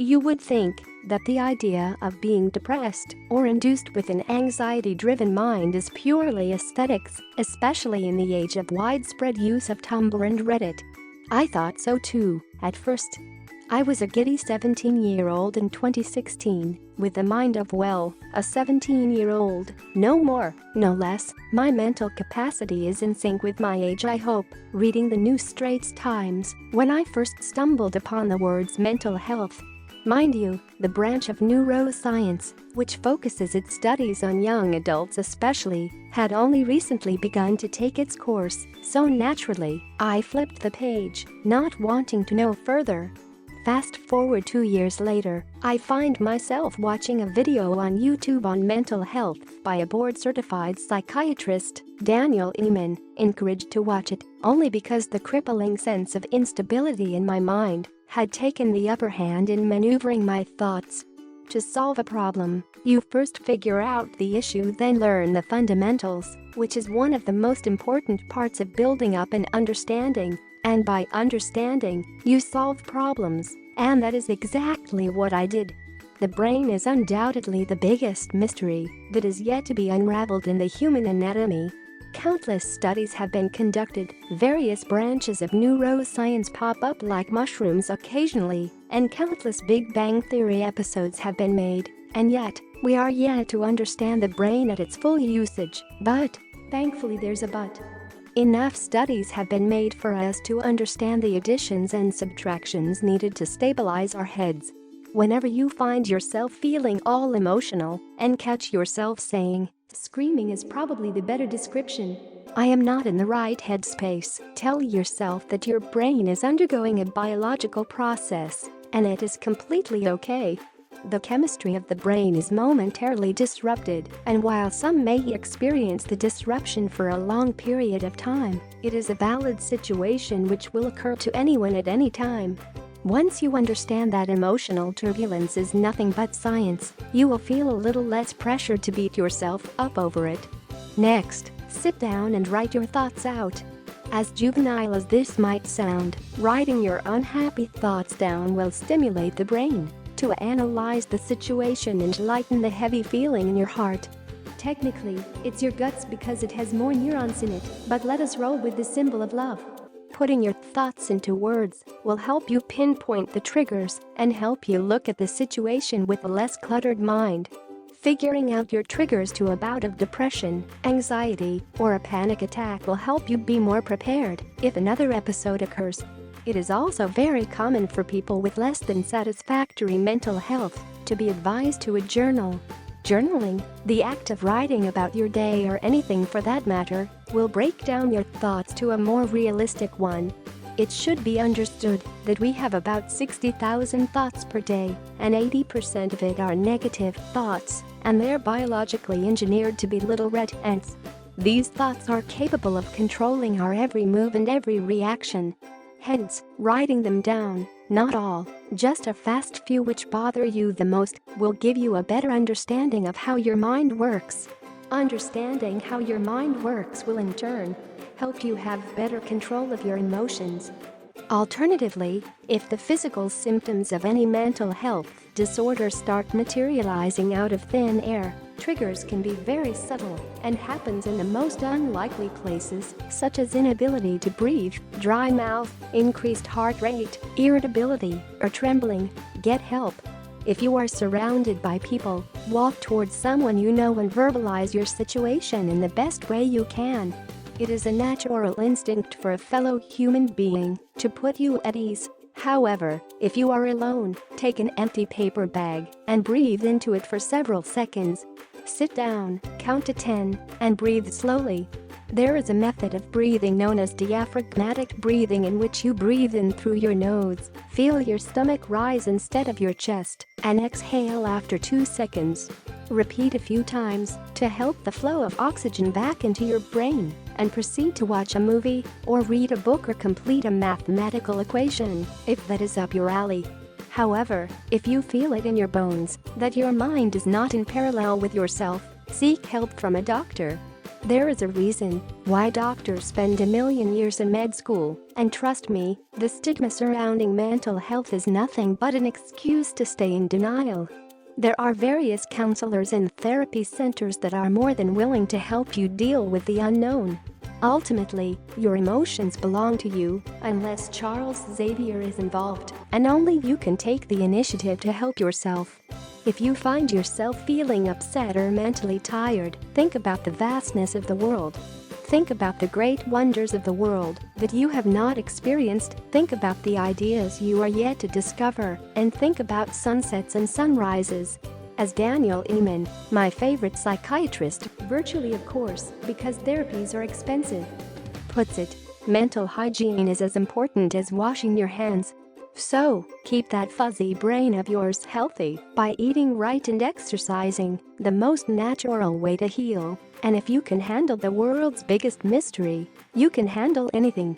You would think that the idea of being depressed or induced with an anxiety-driven mind is purely aesthetics, especially in the age of widespread use of Tumblr and Reddit. I thought so too, at first. I was a giddy 17-year-old in 2016, with the mind of, well, a 17-year-old, no more, no less. My mental capacity is in sync with my age, I hope. Reading the New Straits Times, when I first stumbled upon the words mental health. Mind you, the branch of neuroscience, which focuses its studies on young adults especially, had only recently begun to take its course, so naturally, I flipped the page, not wanting to know further. Fast forward 2 years later, I find myself watching a video on YouTube on mental health by a board-certified psychiatrist, Daniel Eman, encouraged to watch it only because the crippling sense of instability in my mind had taken the upper hand in maneuvering my thoughts. To solve a problem, you first figure out the issue, then learn the fundamentals, which is one of the most important parts of building up an understanding. And by understanding, you solve problems, and that is exactly what I did. The brain is undoubtedly the biggest mystery that is yet to be unraveled in the human anatomy. Countless studies have been conducted, various branches of neuroscience pop up like mushrooms occasionally, and countless Big Bang Theory episodes have been made, and yet, we are yet to understand the brain at its full usage. But, thankfully there's a but. Enough studies have been made for us to understand the additions and subtractions needed to stabilize our heads. Whenever you find yourself feeling all emotional and catch yourself saying, "Screaming is probably the better description. I am not in the right headspace," tell yourself that your brain is undergoing a biological process, and it is completely okay. The chemistry of the brain is momentarily disrupted, and while some may experience the disruption for a long period of time, it is a valid situation which will occur to anyone at any time. Once you understand that emotional turbulence is nothing but science, you will feel a little less pressure to beat yourself up over it. Next, sit down and write your thoughts out. As juvenile as this might sound, writing your unhappy thoughts down will stimulate the brain to analyze the situation and lighten the heavy feeling in your heart. Technically, it's your guts because it has more neurons in it, but let us roll with the symbol of love. Putting your thoughts into words will help you pinpoint the triggers and help you look at the situation with a less cluttered mind. Figuring out your triggers to a bout of depression, anxiety, or a panic attack will help you be more prepared if another episode occurs. It is also very common for people with less than satisfactory mental health to be advised to journal. Journaling, the act of writing about your day or anything for that matter, will break down your thoughts to a more realistic one. It should be understood that we have about 60,000 thoughts per day, and 80% of it are negative thoughts, and they're biologically engineered to be little red ants. These thoughts are capable of controlling our every move and every reaction. Hence, writing them down, not all, just a fast few which bother you the most, will give you a better understanding of how your mind works. Understanding how your mind works will in turn help you have better control of your emotions. Alternatively, if the physical symptoms of any mental health disorder start materializing out of thin air, triggers can be very subtle and happens in the most unlikely places, such as inability to breathe, dry mouth, increased heart rate, irritability, or trembling. Get help. If you are surrounded by people, walk towards someone you know and verbalize your situation in the best way you can. It is a natural instinct for a fellow human being to put you at ease. However, if you are alone, take an empty paper bag and breathe into it for several seconds. Sit down, count to 10, and breathe slowly. There is a method of breathing known as diaphragmatic breathing in which you breathe in through your nose, feel your stomach rise instead of your chest, and exhale after 2 seconds. Repeat a few times to help the flow of oxygen back into your brain, and proceed to watch a movie, or read a book or complete a mathematical equation, if that is up your alley. However, if you feel it in your bones that your mind is not in parallel with yourself, seek help from a doctor. There is a reason why doctors spend a million years in med school, and trust me, the stigma surrounding mental health is nothing but an excuse to stay in denial. There are various counselors and therapy centers that are more than willing to help you deal with the unknown. Ultimately, your emotions belong to you, unless Charles Xavier is involved, and only you can take the initiative to help yourself. If you find yourself feeling upset or mentally tired, think about the vastness of the world. Think about the great wonders of the world that you have not experienced. Think about the ideas you are yet to discover, and think about sunsets and sunrises. As Daniel Ehman, my favorite psychiatrist, virtually of course, because therapies are expensive, puts it, mental hygiene is as important as washing your hands. So, keep that fuzzy brain of yours healthy by eating right and exercising, the most natural way to heal. And if you can handle the world's biggest mystery, you can handle anything.